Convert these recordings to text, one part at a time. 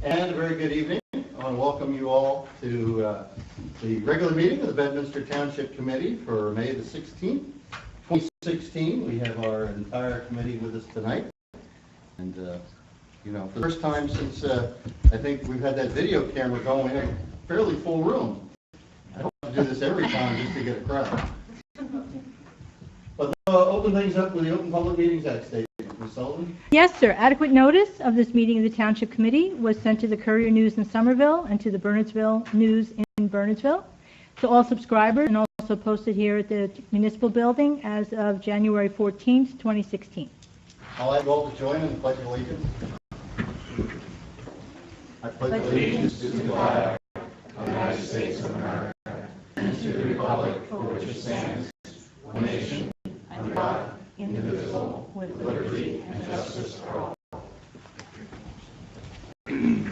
And a very good evening. I want to welcome you all to the regular meeting of the Bedminster Township Committee for May the 16th, 2016. We have our entire committee with us tonight. And, you know, for the first time since I think we've had that video camera going, we have a fairly full room. I hope to do this every time just to get a crowd. But open things up with the Open Public Meetings Act statement. Ms. Sullivan? Yes, sir. Adequate notice of this meeting of the Township Committee was sent to the Courier News in Somerville and to the Bernardsville News in Bernardsville, to all subscribers, and also posted here at the Municipal Building as of January 14th, 2016. I'll ask you all to join in the Pledge of Allegiance. I pledge allegiance to the flag of the United States of America and to the republic for which it stands, one nation, under God, indivisible, with liberty and justice for all. We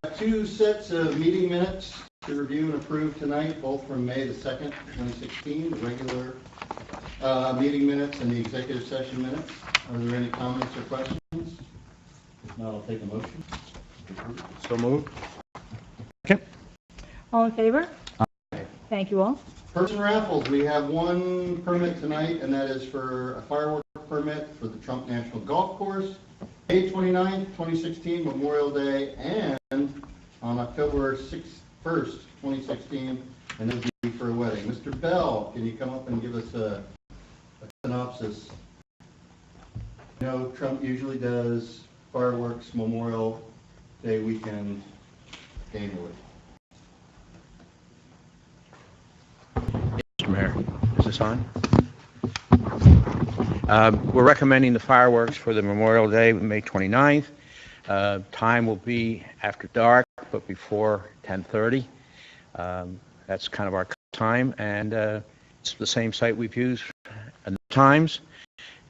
have two sets of meeting minutes to review and approve tonight, both from May the 2nd, 2016, the regular meeting minutes and the executive session minutes. Are there any comments or questions? If not, I'll take a motion. So moved. All in favor? Aye. Thank you all. Person raffles, we have one permit tonight, and that is for a fireworks permit for the Trump National Golf Course, May 29th, 2016, Memorial Day, and on October 1st, 2016, and it'll be for a wedding. Mr. Bell, can you come up and give us a synopsis? You know, Trump usually does fireworks Memorial Day weekend annually. Mr. Mayor, is this on? We're recommending the fireworks for the Memorial Day, May 29th. Time will be after dark, but before 10:30. That's kind of our time, and it's the same site we've used at times.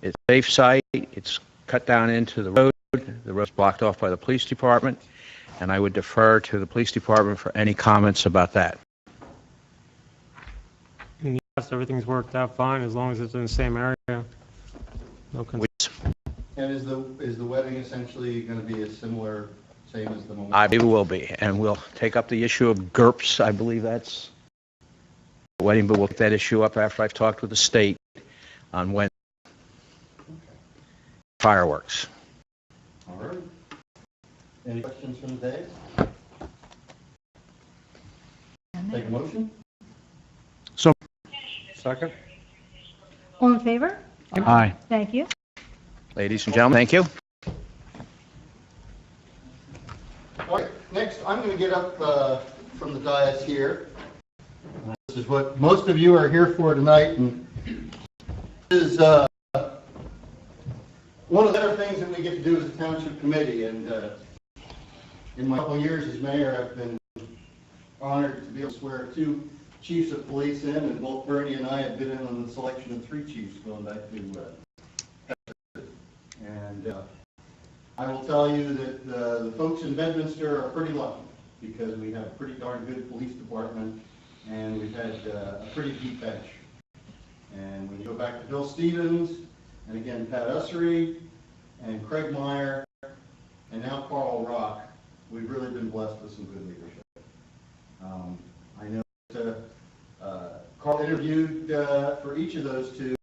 It's a safe site. It's cut down into the road. The road's blocked off by the police department, and I would defer to the police department for any comments about that. Yes, everything's worked out fine as long as it's in the same area. No concern. And is the wedding essentially going to be same as the Memorial? I believe it will be, and we'll take up the issue of GURPS. I believe that's the wedding, but we'll take that issue up after I've talked with the state on when fireworks. All right. Any questions from the day? Take a motion? So, Second? All in favor? aye. Thank you. Ladies and gentlemen, thank you. All right, next I'm going to get up from the dais here. This is what most of you are here for tonight, and this is one of the better things that we get to do as a township committee. And in my couple of years as mayor, I've been honored to be able to swear two chiefs of police in, and both Bernie and I have been in on the selection of three chiefs going back to and I will tell you that the folks in Bedminster are pretty lucky because we have a pretty darn good police department, and we've had a pretty deep bench. And when you go back to Bill Stevens, and again Pat Ussery, and Craig Meyer, and now Carl Rock, we've really been blessed with some good leadership. I know that Carl interviewed for each of those two.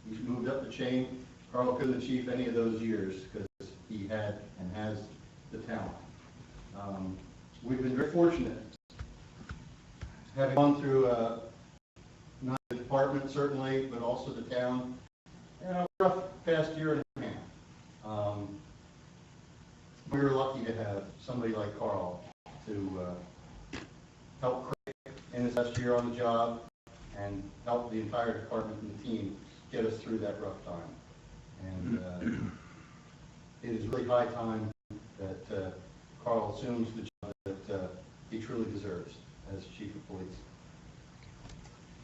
He's moved up the chain. Carl couldn't achieve any of those years because he had and has the talent. We've been very fortunate, having gone through not the department certainly, but also the town, a rough past year and a half. We were lucky to have somebody like Carl to help Craig in his last year on the job and help the entire department and the team get us through that rough time. And it is really high time that Carl assumes the job that he truly deserves as chief of police.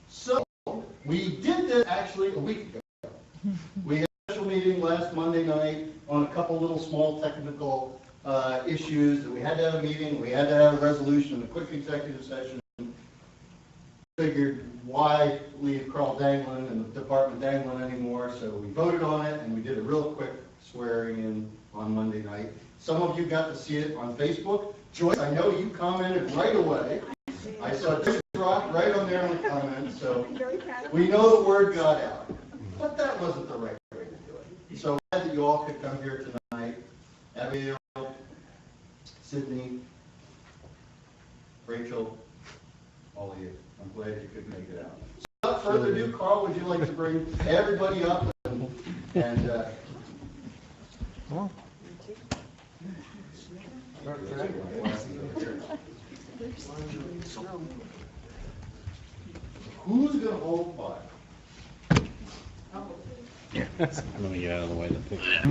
So we did this actually a week ago. We had a special meeting last Monday night on a couple little small technical issues that we had to have a meeting, we had to have a resolution, a quick executive session. Figured why leave Carl dangling and the department dangling anymore, so we voted on it and we did a real quick swearing in on Monday night. Some of you got to see it on Facebook. Joyce, I know you commented right away. I saw Joyce Rock right on there in the comments, so we know the word got out. But that wasn't the right way to do it. So glad that you all could come here tonight. Abigail, Sydney, Rachel, all of you. I'm glad you could make it out. So without further ado, Carl, would you like to bring everybody up and who's going to hold five? Let me get out of the way of the picture.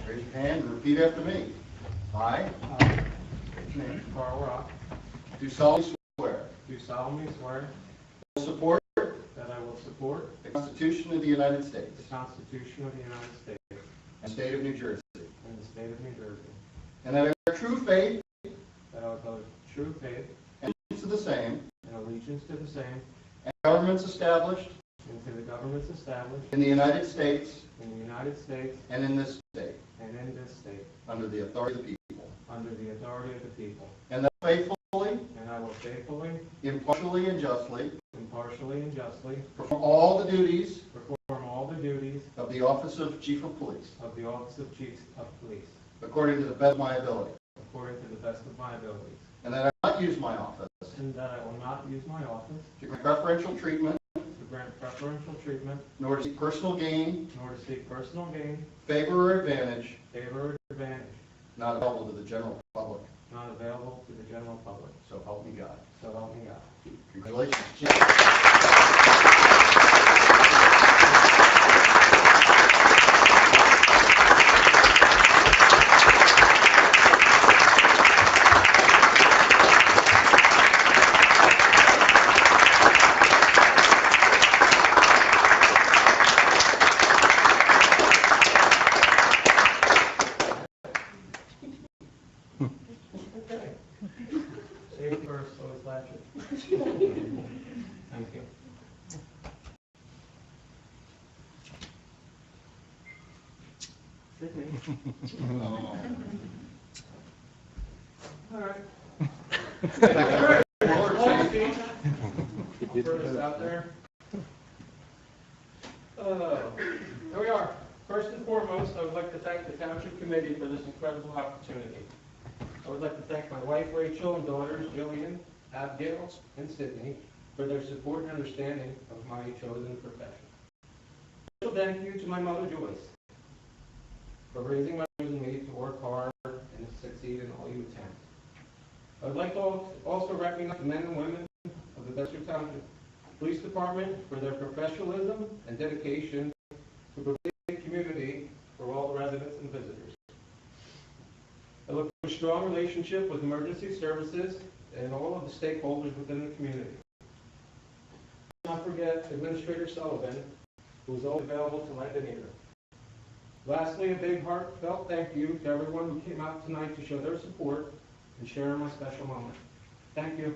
Raise your hand and repeat after me. I, Carl Rock, do solemnly swear do solemnly swear to support that I will support the Constitution of the United States the Constitution of the United States and the state of New Jersey, and the state of New Jersey, and that I bear true faith that I will bear true faith and allegiance to the same, and allegiance to the same, and governments established and to the governments established in the United States in the United States and in this state, and in this state, under the authority of the people, under the authority of the people, and that faithfully, and I will faithfully, impartially, and justly impartially, and justly perform all the duties perform all the duties of the office of Chief of Police, of the office of Chief of Police, according to the best of my ability, according to the best of my abilities, and that I will not use my office and that I will not use my office to grant preferential treatment, to grant preferential treatment, nor to seek personal gain, nor to seek personal gain, favor, or advantage favor, or advantage, not available to the general public. not available to the general public. So help me God. So help me God. Congratulations, Chief. Safety first, always latch it. Thank you. Sydney. Oh. All right. Lord, Chief. Throw this out there. Here we are. First and foremost, I would like to thank the Township Committee for this incredible opportunity. I would like to thank my wife Rachel and daughters Jillian, Abigail, and Sydney for their support and understanding of my chosen profession. Special thank you to my mother Joyce for raising my chosen me to work hard and to succeed in all you attempt. I would like to also recognize the men and women of the Bedford Township Police Department for their professionalism and dedication to providing a community for all the residents and visitors. I look for a strong relationship with emergency services and all of the stakeholders within the community. Not forget Administrator Sullivan, who is always available to lend an ear. Lastly, a big heartfelt thank you to everyone who came out tonight to show their support and share in my special moment. Thank you.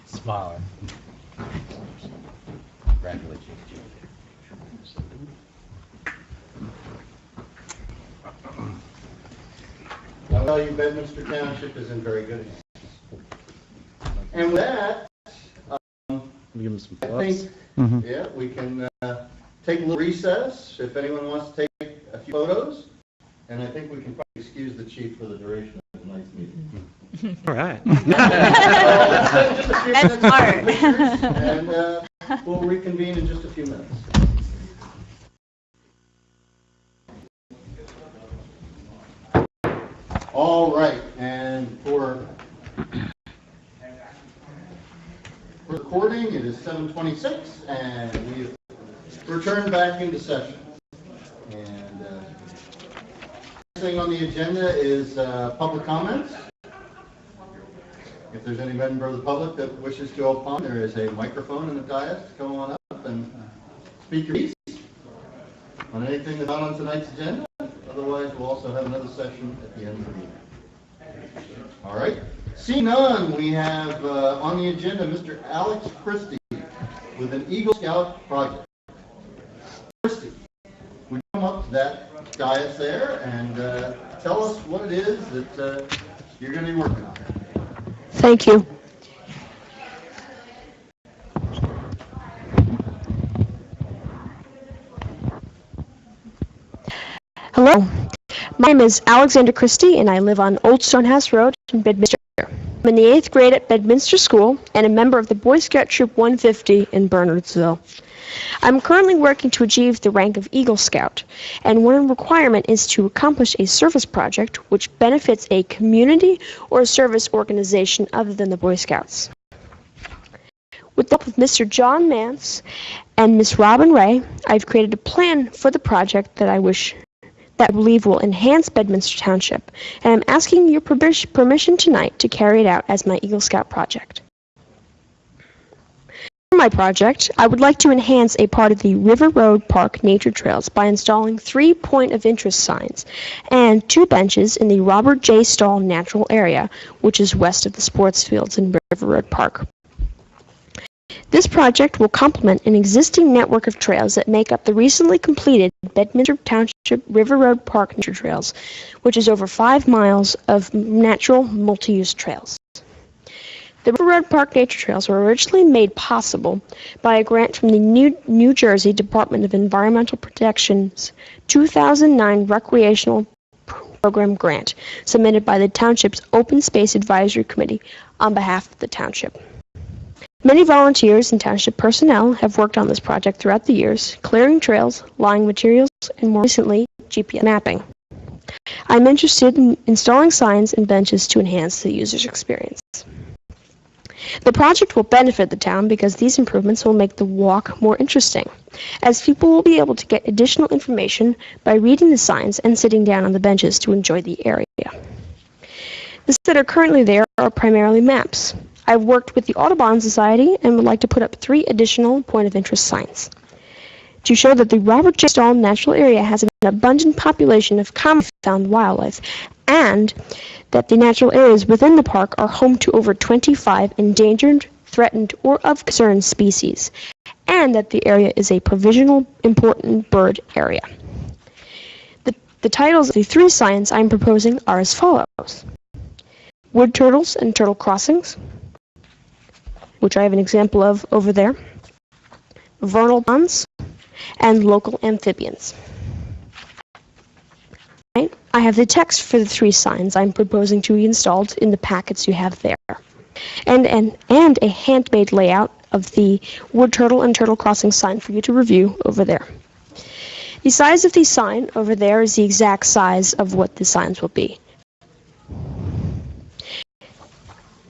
Smaller. Congratulations. I'll tell you, Bedminster Township is in very good hands. And with that, Give him some I plus. think, yeah, we can take a little recess if anyone wants to take a few photos. And I think we can probably excuse the chief for the duration of tonight's meeting. All right. Just a few That's minutes of smart. pictures, and we'll reconvene in just a few minutes. All right, and for recording, it is 7:26, and we've returned back into session. And next thing on the agenda is public comments. If there's any member of the public that wishes to opine, there is a microphone in the dais. Come on up and speak your piece on anything that's not on tonight's agenda. Otherwise, we'll also have another session at the end of the meeting. All right. Seeing none, we have on the agenda Mr. Alex Christie with an Eagle Scout project. Christie, would you come up to that dais there and tell us what it is that you're going to be working on? Thank you. Hello, my name is Alexander Christie and I live on Old Stonehouse Road in Bedminster. I'm in the 8th grade at Bedminster School and a member of the Boy Scout Troop 150 in Bernardsville. I'm currently working to achieve the rank of Eagle Scout, and one requirement is to accomplish a service project which benefits a community or service organization other than the Boy Scouts. With the help of Mr. John Mance and Miss Robin Ray, I've created a plan for the project that I believe will enhance Bedminster Township, and I'm asking your permission tonight to carry it out as my Eagle Scout project. For my project, I would like to enhance a part of the River Road Park nature trails by installing 3 point-of-interest signs and 2 benches in the Robert J. Stahl Natural Area, which is west of the sports fields in River Road Park. This project will complement an existing network of trails that make up the recently completed Bedminster Township River Road Park nature trails, which is over 5 miles of natural multi-use trails. The River Road Park nature trails were originally made possible by a grant from the New Jersey Department of Environmental Protection's 2009 Recreational Program grant, submitted by the Township's Open Space Advisory Committee on behalf of the Township. Many volunteers and Township personnel have worked on this project throughout the years, clearing trails, laying materials, and more recently, GPS mapping. I'm interested in installing signs and benches to enhance the user's experience. The project will benefit the town because these improvements will make the walk more interesting, as people will be able to get additional information by reading the signs and sitting down on the benches to enjoy the area. The signs that are currently there are primarily maps. I've worked with the Audubon Society and would like to put up 3 additional point-of-interest signs to show that the Robert J. Stahl Natural Area has an abundant population of commonly found wildlife, and that the natural areas within the park are home to over 25 endangered, threatened, or of concern species, and that the area is a provisional important bird area. The titles of the 3 signs I'm proposing are as follows: Wood turtles and turtle crossings, which I have an example of over there, vernal ponds, and local amphibians. Right? I have the text for the 3 signs I'm proposing to be installed in the packets you have there, and a handmade layout of the wood turtle and turtle crossing sign for you to review over there. The size of the sign over there is the exact size of what the signs will be.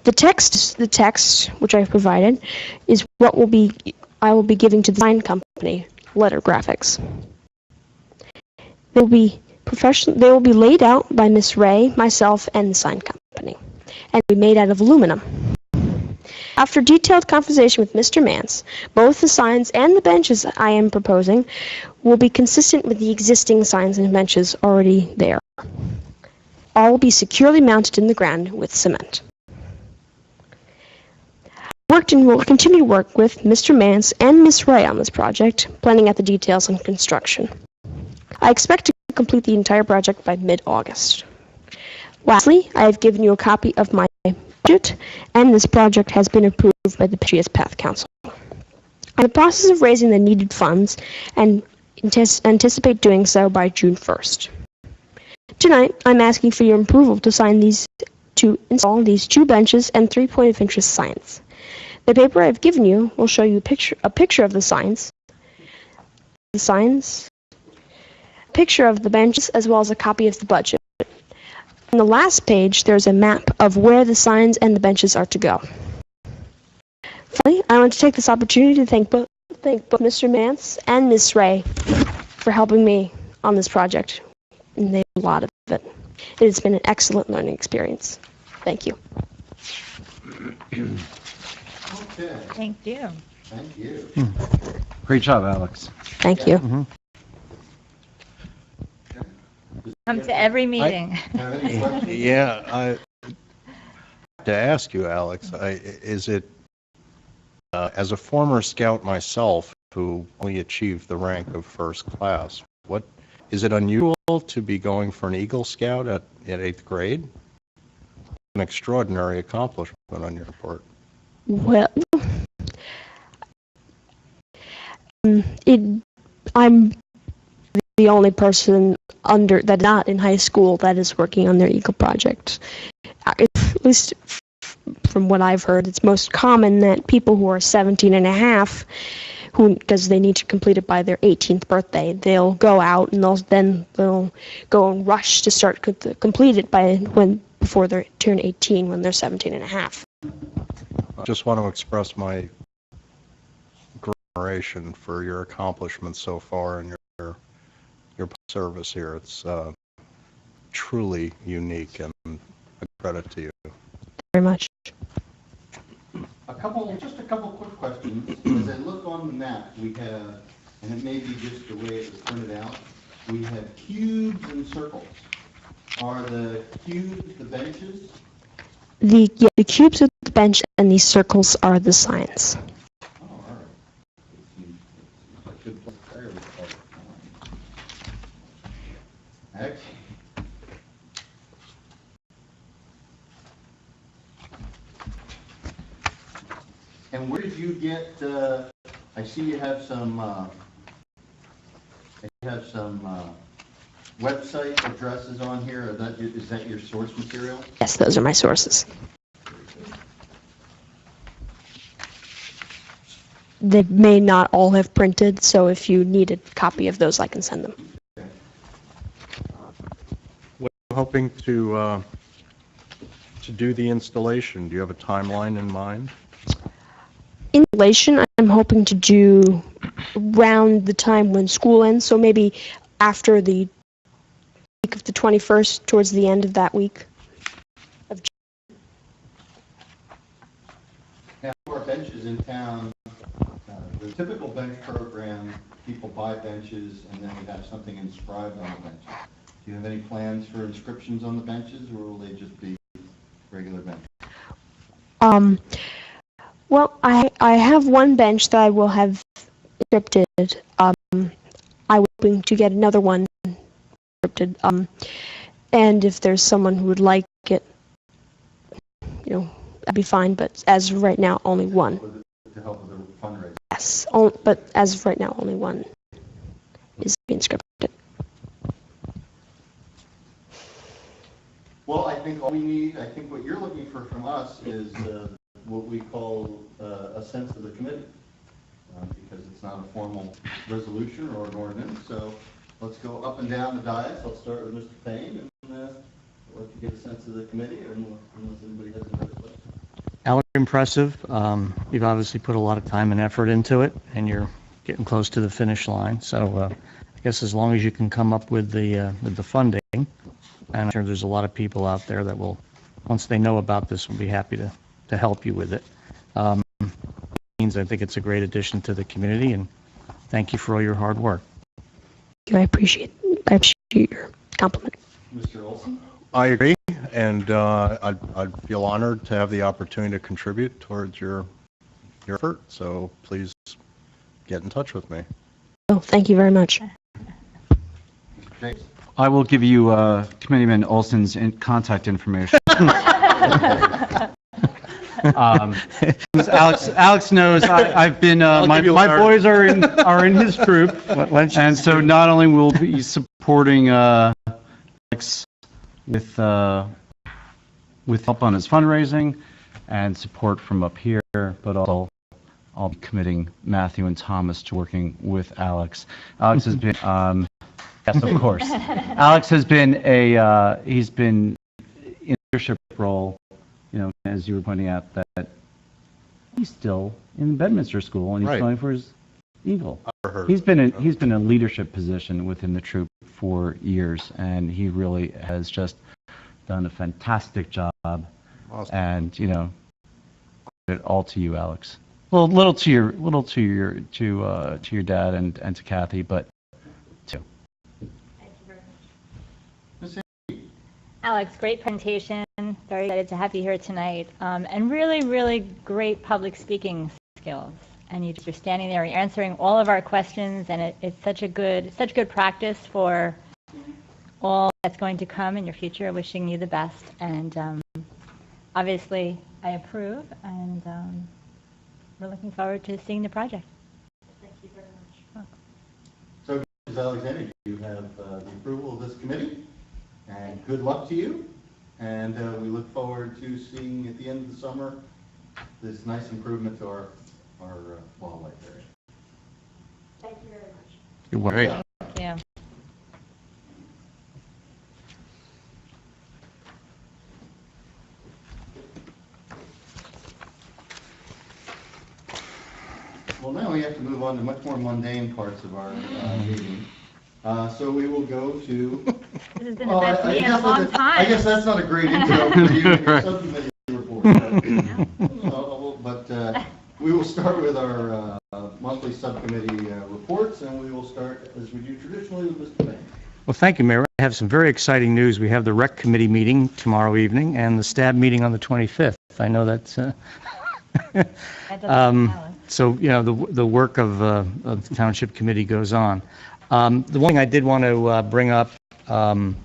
The text which I've provided is what I will be giving to the sign company, Letter Graphics. They will be laid out by Miss Ray, myself, and the sign company, and be made out of aluminum. After detailed conversation with Mr. Mance, both the signs and the benches I am proposing will be consistent with the existing signs and benches already there. All will be securely mounted in the ground with cement. Worked and will continue to work with Mr. Mance and Miss Ray on this project, planning out the details and construction. I expect to complete the entire project by mid-August. Lastly, I have given you a copy of my budget, and this project has been approved by the Patriots Path Council. I'm in the process of raising the needed funds and anticipate doing so by June 1st. Tonight, I'm asking for your approval to install these 2 benches and 3 point-of-interest signs. The paper I've given you will show you a picture of the signs, a picture of the benches, as well as a copy of the budget. On the last page, there's a map of where the signs and the benches are to go. Finally, I want to take this opportunity to thank both Mr. Mance and Miss Ray for helping me on this project, and they did a lot of it. It has been an excellent learning experience. Thank you. Okay, Thank you. thank you. Great job, Alex. Thank you. Come to every meeting. Have any questions? Yeah, to ask you, Alex, is it, as a former scout myself who only achieved the rank of first class, is it unusual to be going for an Eagle Scout at 8th grade? An extraordinary accomplishment on your part. Well, I'm the only person that not in high school that is working on their Eagle project. At least from what I've heard, it's most common that people who are 17 and a half, because they need to complete it by their 18th birthday, they'll go out and they'll go and rush to start complete it before they turn 18 when they're 17 and a half. I just want to express my admiration for your accomplishments so far and your service here. It's truly unique and a credit to you. Very much. Just a couple quick questions. As I look on the map, we have, and it may be just the way it was printed out, we have cubes and circles. Are the cubes the benches? The cubes are the bench and these circles are the signs. Oh, all right. It seems like a good place fairly close. Excellent. And where did you get, I see you have some website addresses on here. Is that your source material? Yes, those are my sources. They may not all have printed, so if you need a copy of those, I can send them. Okay. What are you hoping to do the installation? Do you have a timeline in mind? Installation, I'm hoping to do around the time when school ends, so maybe after the week of the 21st, towards the end of that week. Now, for our benches in town, the typical bench program, people buy benches and then we have something inscribed on the benches. Do you have any plans for inscriptions on the benches, or will they just be regular benches? Well, I have one bench that I will have scripted. I'm hoping to get another one scripted. And if there's someone who would like it, that'd be fine. But as of right now, only one. To help with the fundraiser? Yes, but as of right now, only one is being scripted. Well, I think all we need, I think what you're looking for from us is what we call a sense of the committee, because it's not a formal resolution or an ordinance. So let's go up and down the dais. I'll start with Mr. Payne, and let you get a sense of the committee, unless anybody has another question. Alex, impressive. You've obviously put a lot of time and effort into it, and you're getting close to the finish line. So I guess as long as you can come up with the funding, and I'm sure there's a lot of people out there that will, once they know about this, will be happy to help you with it. I think it's a great addition to the community, and thank you for all your hard work. I appreciate your compliment. Mr. Olson? I agree, and I'd feel honored to have the opportunity to contribute towards your effort, so please get in touch with me. Oh, thank you very much. Mr. James? I will give you Committeeman Olson's contact information. Alex knows I've been my boys are in his troop, and so not only will be supporting Alex with help on his fundraising and support from up here, but also I'll be committing Matthew and Thomas to working with Alex. Alex has been yes, of course. Alex has been he's been in a leadership role, as you were pointing out, that he's still in Bedminster School and he's Right. going for his Eagle. I've heard. He's been in a leadership position within the troop for years, and he really has just done a fantastic job. Awesome. And it all to you, Alex. Well, little to your dad and to Kathy, but to. Alex, great presentation. Very excited to have you here tonight. And really, really great public speaking skills. And you're standing there, you're answering all of our questions, and it's such good practice for all that's going to come in your future. Wishing you the best. And obviously, I approve, and we're looking forward to seeing the project. Thank you very much. So, Ms. Alexander, you have the approval of this committee, and good luck to you. And we look forward to seeing at the end of the summer this nice improvement to our wildlife area. Thank you very much. You're welcome. Great. Yeah. Well, now we have to move on to much more mundane parts of our meeting. So we will go to. This has been the best meeting in a long time. I guess that's not a great intro for you and your subcommittee report. But we will start with our monthly subcommittee reports, and we will start, as we do traditionally, with Mr. Bain. Well, thank you, Mayor. I have some very exciting news. We have the Rec Committee meeting tomorrow evening and the STAB meeting on the 25th. I know that's... So, you know, the work of the Township Committee goes on. The one thing I did want to bring up, June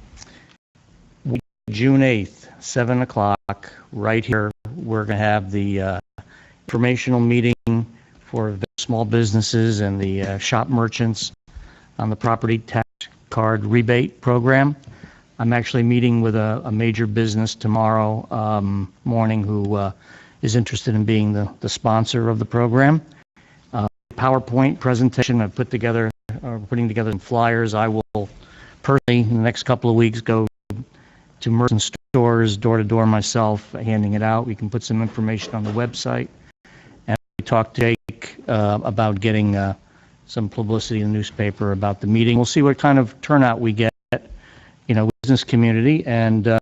8th, 7 o'clock, right here, we're going to have the informational meeting for small businesses and the shop merchants on the property tax card rebate program. I'm actually meeting with a major business tomorrow morning who is interested in being the sponsor of the program. PowerPoint presentation I've put together, putting together some flyers. I will personally, in the next couple of weeks, go to merchant stores, door to door myself, handing it out. We can put some information on the website. And we talked to Jake about getting some publicity in the newspaper about the meeting. We'll see what kind of turnout we get, you know, business community. And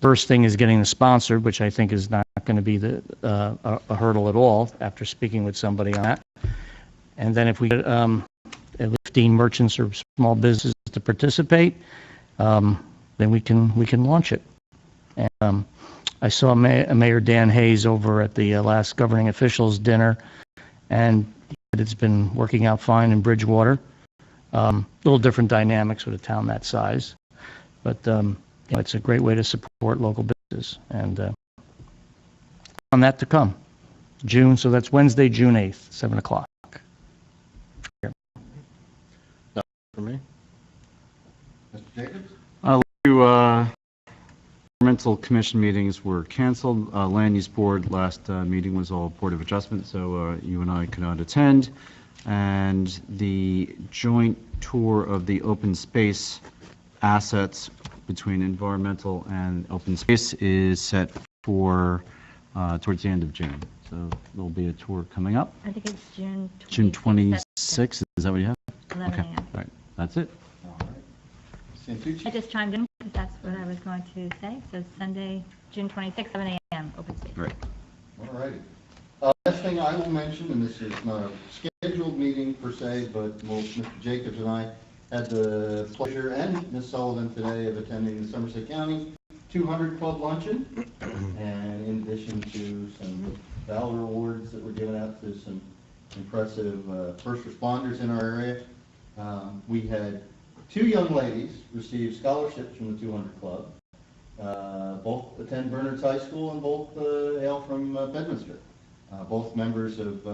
first thing is getting the sponsor, which I think is not going to be a hurdle at all after speaking with somebody on that. And then if we get at least 15 merchants or small businesses to participate, then we can launch it. And I saw Mayor Dan Hayes over at the last governing officials dinner, and it's been working out fine in Bridgewater. Little different dynamics with a town that size, but you know, it's a great way to support local businesses. And on that to come, June. So that's Wednesday, June 8th, 7 o'clock. For me? Mr. Jacobs? Environmental Commission meetings were canceled. Land Use Board last meeting was all Board of Adjustment, so you and I could not attend. And the joint tour of the open space assets between environmental and open space is set for towards the end of June. So there'll be a tour coming up. I think it's June 26th. June 26th, is that what you have? 11 Okay, a.m. all right, that's it. All right. Santucci? I just chimed in because that's what I was going to say. So Sunday, June 26th, 7 a.m. open space. Right. All righty. Last thing I will mention, and this is not a scheduled meeting per se, but Mr. Jacobs and I had the pleasure, and Ms. Sullivan today, of attending the Somerset County 200 Club Luncheon. And in addition to some Valor Awards that were given out to some impressive first responders in our area, we had 2 young ladies receive scholarships from the 200 Club. Both attend Bernards High School and both hail from Bedminster. Both members of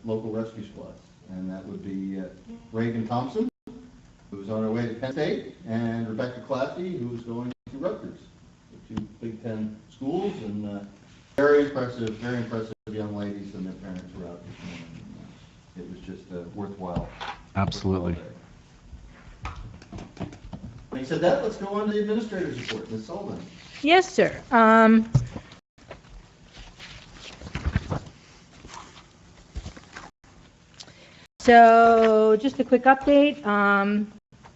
local rescue squads. And that would be Reagan Thompson, who's on her way to Penn State, and Rebecca Claffey, who's going to Rutgers, the 2 Big Ten schools, and very impressive young ladies and their parents were out this morning. It was just worthwhile. Absolutely. Having said that, let's go on to the administrator's report. Ms. Sullivan. Yes, sir. So just a quick update. I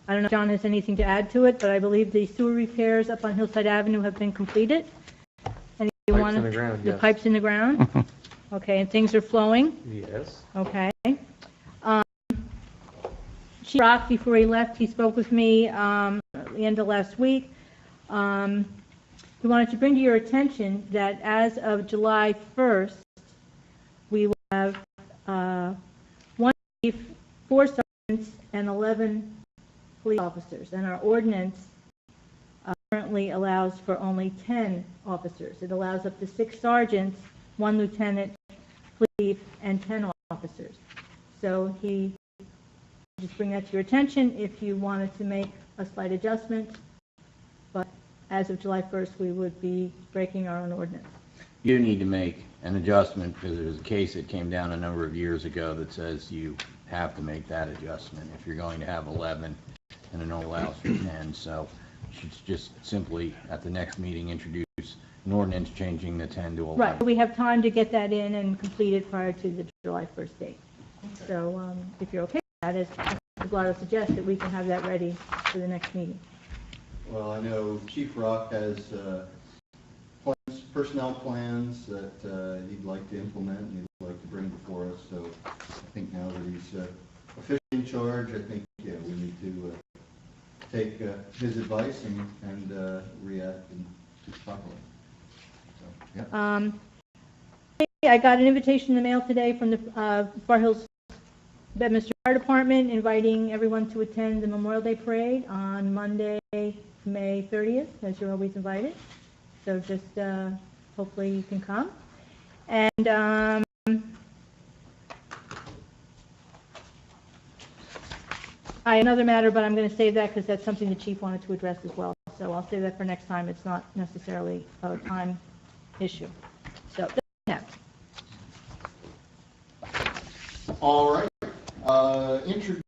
don't know if John has anything to add to it, but I believe the sewer repairs up on Hillside Avenue have been completed. Anyone want in to... the ground, The yes. pipe's in the ground? Okay, and things are flowing? Yes. Okay. Chief Rock, before he left, he spoke with me at the end of last week. We wanted to bring to your attention that as of July 1st, we will have one chief, 4 sergeants, and 11 police officers. And our ordinance currently allows for only 10 officers. It allows up to 6 sergeants, 1 lieutenant, police, and 10 officers. So he just bring that to your attention if you wanted to make a slight adjustment. But as of July 1st, we would be breaking our own ordinance. You need to make an adjustment because there's a case that came down a number of years ago that says you have to make that adjustment if you're going to have 11 and it only allows for 10. So you should just simply, at the next meeting, introduce an ordinance changing the 10 to 11. Right, we have time to get that in and complete it prior to the July 1st date. So if you're okay with that, as Eduardo suggested, we can have that ready for the next meeting. Well, I know Chief Rock has plans, personnel plans that he'd like to implement and he'd like to bring before us. So I think now that he's officially in charge, I think, yeah, we need to take his advice and react properly. So, yeah. I got an invitation in the mail today from the Far Hills Bedminster Fire Department inviting everyone to attend the Memorial Day Parade on Monday, May 30th, as you're always invited. So just hopefully you can come. And another matter, but I'm going to save that because that's something the chief wanted to address as well. So I'll save that for next time. It's not necessarily a time issue. So that's it. All right. Introduction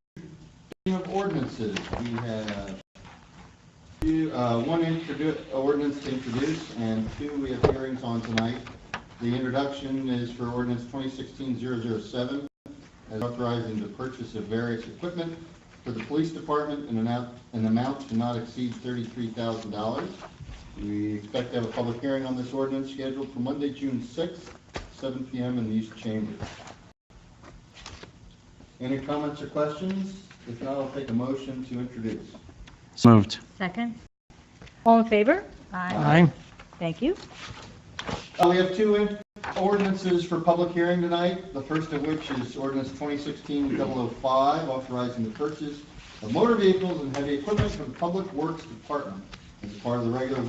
of ordinances. We have one ordinance to introduce and 2 we have hearings on tonight. The introduction is for ordinance 2016-007, as authorizing the purchase of various equipment for the police department in an amount to not exceed $33,000. We expect to have a public hearing on this ordinance scheduled for Monday, June 6th, 7 p.m. in the East Chamber. Any comments or questions? If not, I'll take a motion to introduce. So moved. Second. All in favor? Aye. Thank you. We have 2 ordinances for public hearing tonight, the first of which is ordinance 2016-005, authorizing the purchase of motor vehicles and heavy equipment for the Public Works Department as part of the regular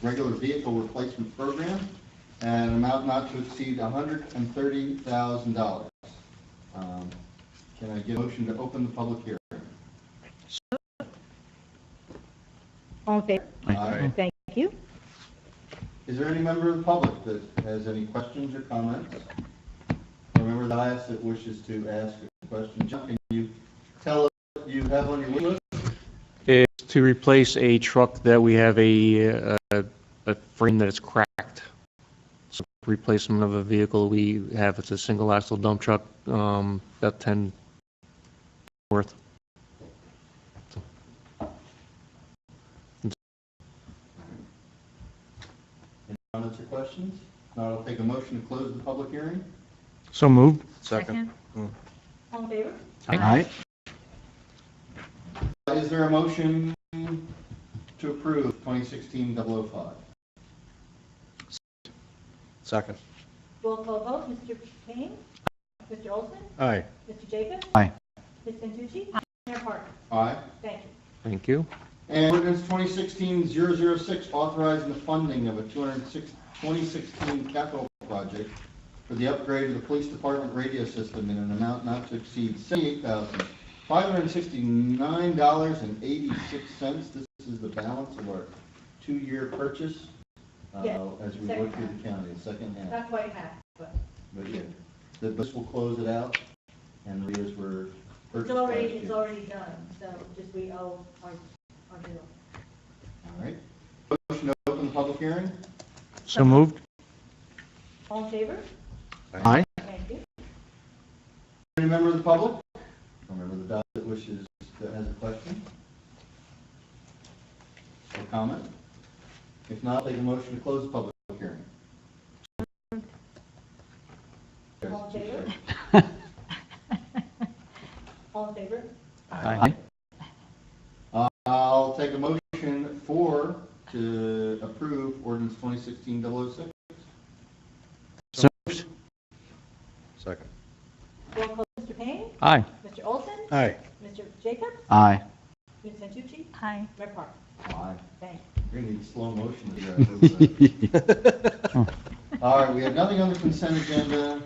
regular vehicle replacement program, and an amount not to exceed $130,000. Can I get a motion to open the public hearing? All in favor? Aye. Thank you. Is there any member of the public that has any questions or comments? Or member of the audience that wishes to ask a question? John, can you tell us what you have on your list? It's to replace a truck that we have a frame that is cracked. So replacement of a vehicle we have, it's a single axle dump truck, about 10 worth. Any comments or questions? Now I'll take a motion to close the public hearing. So moved. Second. All in favor? Aye. Is there a motion to approve 2016-005? Second. Roll call vote. Mr. Payne? Mr. Olson? Aye. Mr. Jacobs? Aye. Ms. Santucci? Mayor Parker? Aye. Thank you. Thank you. And ordinance 2016-006, authorizing the funding of a 2016 capital project for the upgrade of the police department radio system in an amount not to exceed $78,569.86. This is the balance of our 2-year purchase Yes, as we second work through half. the county, the second half. Not quite half, but But yeah, this will close it out, and the radios were purchased. it's last year. already done, so just we owe our bill. All right. Motion to open the public hearing? So moved. All in favor? Aye. Thank you. Any member of the public? Or member of the ballot that has a question? Or comment? If not, take a motion to close the public hearing. favor? Aye. I'll take a motion to approve ordinance 2016-006. So moved. Second. Roll call, Mr. Payne? Aye. Mr. Olson? Aye. Mr. Jacobs? Aye. Ms. Santucci? Aye. Mayor Park? Aye. Thank You're going to need slow motion to that. All right, we have nothing on the consent agenda.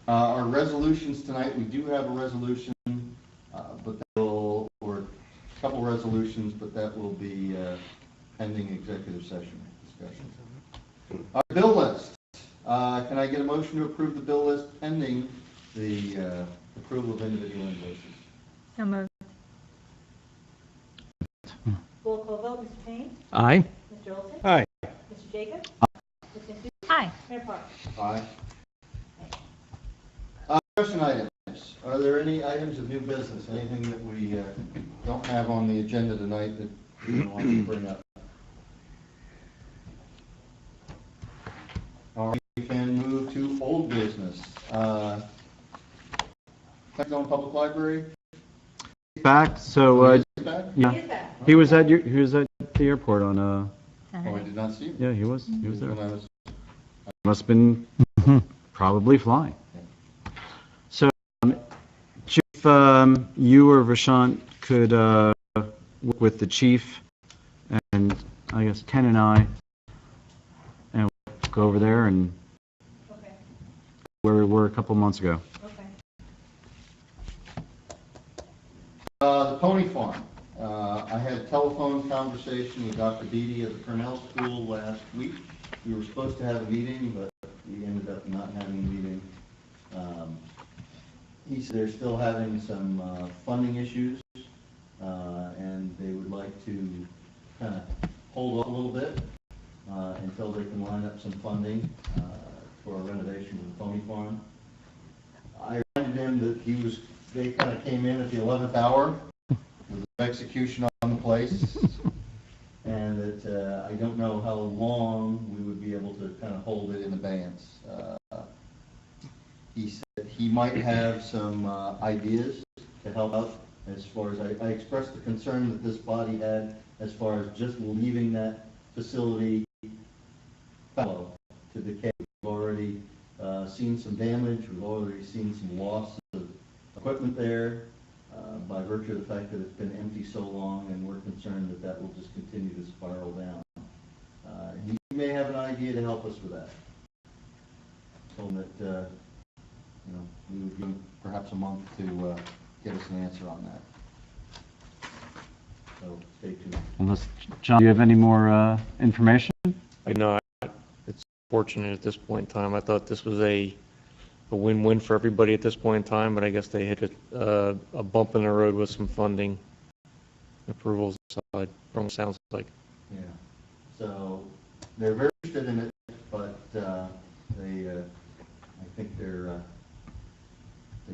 Our resolutions tonight, we do have a resolution, but that will, or a couple resolutions, but that will be pending executive session discussion. Our bill list. Can I get a motion to approve the bill list pending the approval of individual invoices? So moved. Roll call vote, Mr. Payne? Aye. Mr. Olson? Aye. Mr. Jacobs? Ms. Santucci? Aye. Mayor Park? Aye. Question items. Are there any items of new business, anything that we don't have on the agenda tonight that we want to bring up? All right, we can move to old business. On Public Library? Back, so, Is he back? He yeah, is back. he was at the airport on, Oh, I did not see him. yeah, he was there. When I was- Must have been probably flying. So, Chief, you or Vashant could work with the chief, and I guess Ken and I, and go over there and Okay, where we were a couple months ago. okay. The pony farm. I had a telephone conversation with Dr. Beatty at the Cornell School last week. We were supposed to have a meeting, but we ended up not having a meeting. He said they're still having some funding issues, and they would like to kind of hold off a little bit until they can line up some funding for a renovation of the pony farm. I reminded him that they kind of came in at the 11th hour with execution on the place, and that I don't know how long we would be able to kind of hold it in abeyance. He said he might have some ideas to help out as far as I expressed the concern that this body had as far as just leaving that facility fallow to decay. We've already seen some damage, we've already seen some loss of equipment there by virtue of the fact that it's been empty so long, and we're concerned that that will just continue to spiral down. He may have an idea to help us with that. So that we would give him perhaps a month to get us an answer on that. So stay tuned. Unless, John, do you have any more information? I know it's fortunate at this point in time. I thought this was a win-win for everybody at this point in time, but I guess they hit a bump in the road with some funding approvals aside, from what it sounds like. Yeah. So they're very interested in it, but I think they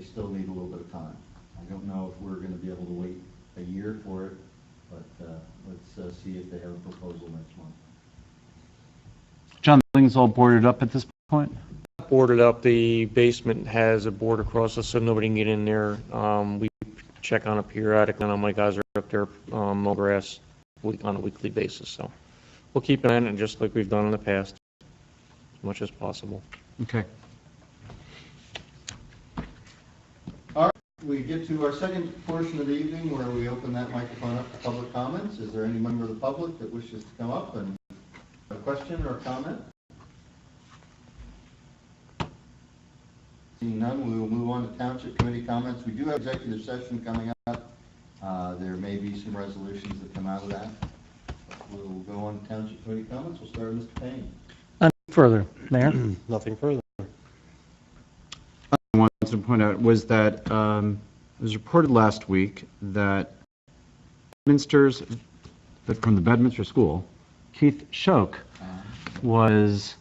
still need a little bit of time. I don't know if we're going to be able to wait a year for it, but let's see if they have a proposal next month. John, the building's all boarded up at this point? Boarded up, the basement has a board across it so nobody can get in there. We check on it periodically, and all my guys are up there mow grass on a weekly basis, so we'll keep an eye on it just like we've done in the past, as much as possible. Okay. We get to our second portion of the evening where we open that microphone up to public comments. Is there any member of the public that wishes to come up and have a question or a comment? Seeing none, we will move on to Township Committee comments. We do have executive session coming up. There may be some resolutions that come out of that. We'll go on to Township Committee comments. We'll start with Mr. Payne. Further, Mayor? Nothing further. I wanted to point out was that it was reported last week that from the Bedminster School, Keith Shoke was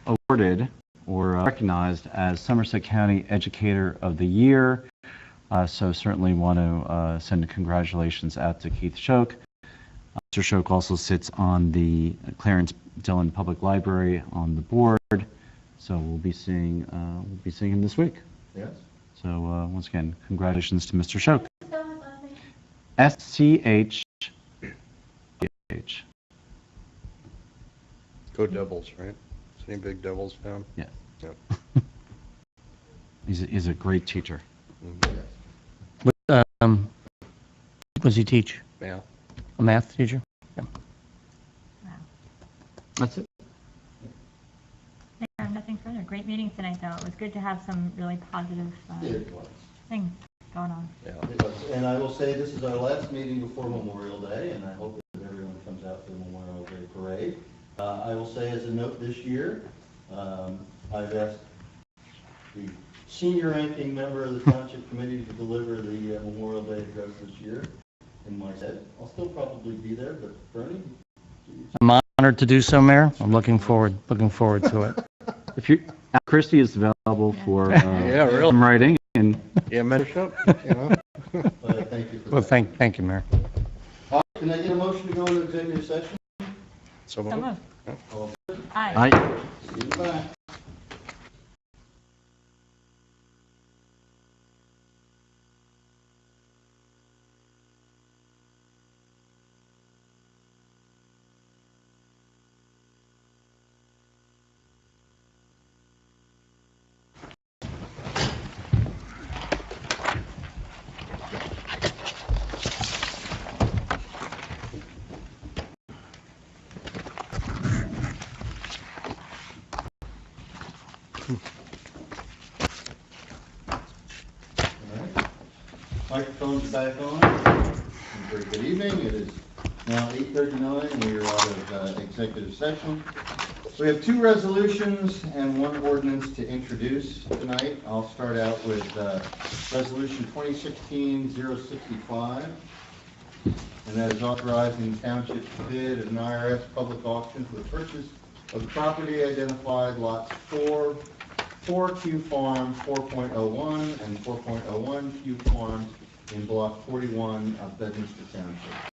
awarded or recognized as Somerset County Educator of the Year. So certainly want to send congratulations out to Keith Shoke. Mr. Shoke also sits on the Clarence Dillon Public Library on the board. So we'll be seeing him this week. Yes. So once again, congratulations to Mr. Shook. SCH. Go Devils, right? Is he a big Devils fan? Yes. Yep. He's a great teacher. What does he teach? Yeah. A math teacher? That's it. Yeah, nothing further. Great meeting tonight, though. It was good to have some really positive It was. things going on. It was. And I will say, this is our last meeting before Memorial Day, and I hope that everyone comes out to the Memorial Day Parade. I will say as a note this year, I've asked the senior ranking member of the Township Committee to deliver the Memorial Day address this year in my stead. I'll still probably be there, but Bernie? I'm honored to do so, Mayor. I'm looking forward to it. If you, Christie is available for Yeah, really. some writing and Yeah, mentorship, you know? Thank you for Well, that. thank you, Mayor. Can I get a motion to go into executive session? So So moved. moved. All Aye. I. See you back. Microphones back on. Very good evening. It is now 8:39. We are out of executive session. We have two resolutions and one ordinance to introduce tonight. I'll start out with Resolution 2016-065, and that is authorizing the township to bid at an IRS public auction for the purchase of the property identified lots 4Q Farm 4.01 and 4.01 Q Farms in Block 41 of Bedminster Township.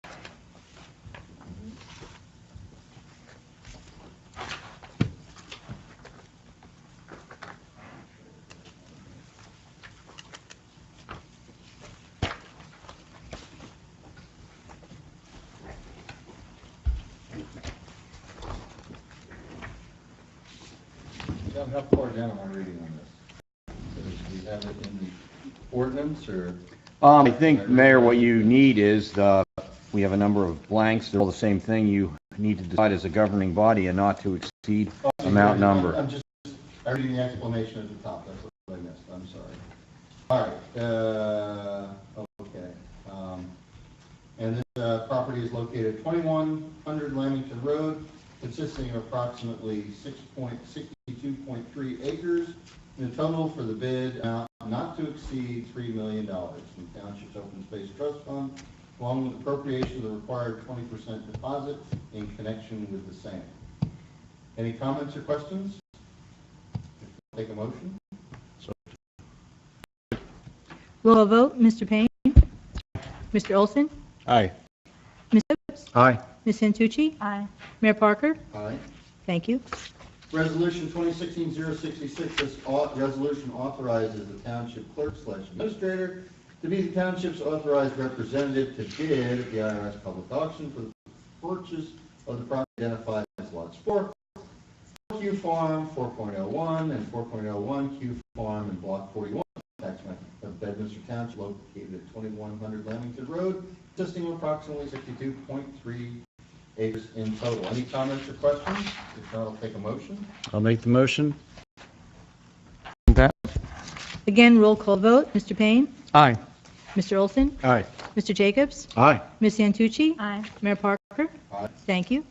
John, how far down am I reading on this? Do we have it in the ordinance, or? I think, Mayor, what you need is we have a number of blanks. They're all the same thing. You need to decide as a governing body a not to exceed amount number. I'm reading the explanation at the top. That's what I missed. I'm sorry. All right. Okay. And this property is located at 2100 Lamington Road, consisting of approximately 62.3 acres. The total for the bid amount not to exceed $3 million from the Township's Open Space Trust Fund, along with appropriation of the required 20% deposit in connection with the same. Any comments or questions? Take a motion. Roll call vote. Mr. Payne? Mr. Olson? Aye. Ms. Phipps? Aye. Ms. Santucci? Aye. Mayor Parker? Aye. Thank you. Resolution 2016-066, this resolution authorizes the township clerk/administrator to be the township's authorized representative to bid at the IRS public auction for the purchase of the property identified as lots 4Q Farm 4.01 and 4.01 Q Farm in Block 41, tax map of Bedminster Township, located at 2100 Lamington Road, consisting of approximately 62.3 acres in total. Any comments or questions? If not, I'll take a motion. I'll make the motion. That? Again, roll call vote. Mr. Payne? Aye. Mr. Olson? Aye. Mr. Jacobs? Aye. Ms. Santucci? Aye. Mayor Parker? Aye. Thank you.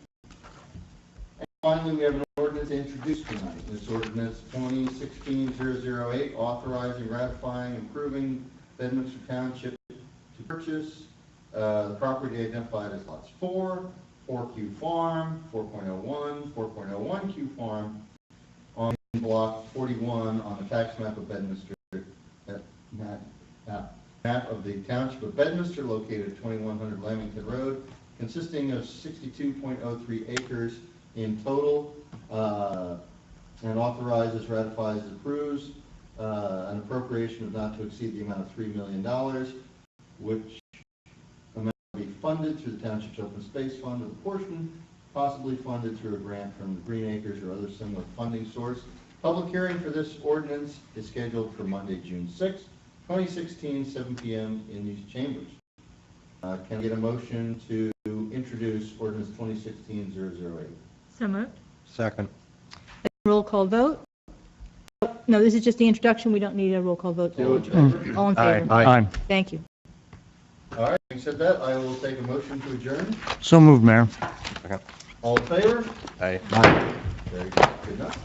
And finally, we have an ordinance introduced tonight. This ordinance 2016-008, authorizing, ratifying, approving Bedminster Township to purchase the property identified as lots 4Q Farm, 4.01, 4.01 Q Farm on Block 41 on the tax map of Bedminster, map of the Township of Bedminster, located at 2100 Lamington Road, consisting of 62.03 acres in total, and authorizes, ratifies, approves an appropriation of not to exceed the amount of $3 million, which amount will be funded through the Township's Open Space Fund, with a portion possibly funded through a grant from the Green Acres or other similar funding source. Public hearing for this ordinance is scheduled for Monday, June 6, 2016, 7 p.m. in these chambers. Can I get a motion to introduce ordinance 2016-008? So moved. Second. Roll call vote? No, this is just the introduction. We don't need a roll call vote. All in favor? All in favor? Aye. Thank you. All right, having said that, I will take a motion to adjourn. So moved, Mayor. All in favor? Aye. Very good. Good enough.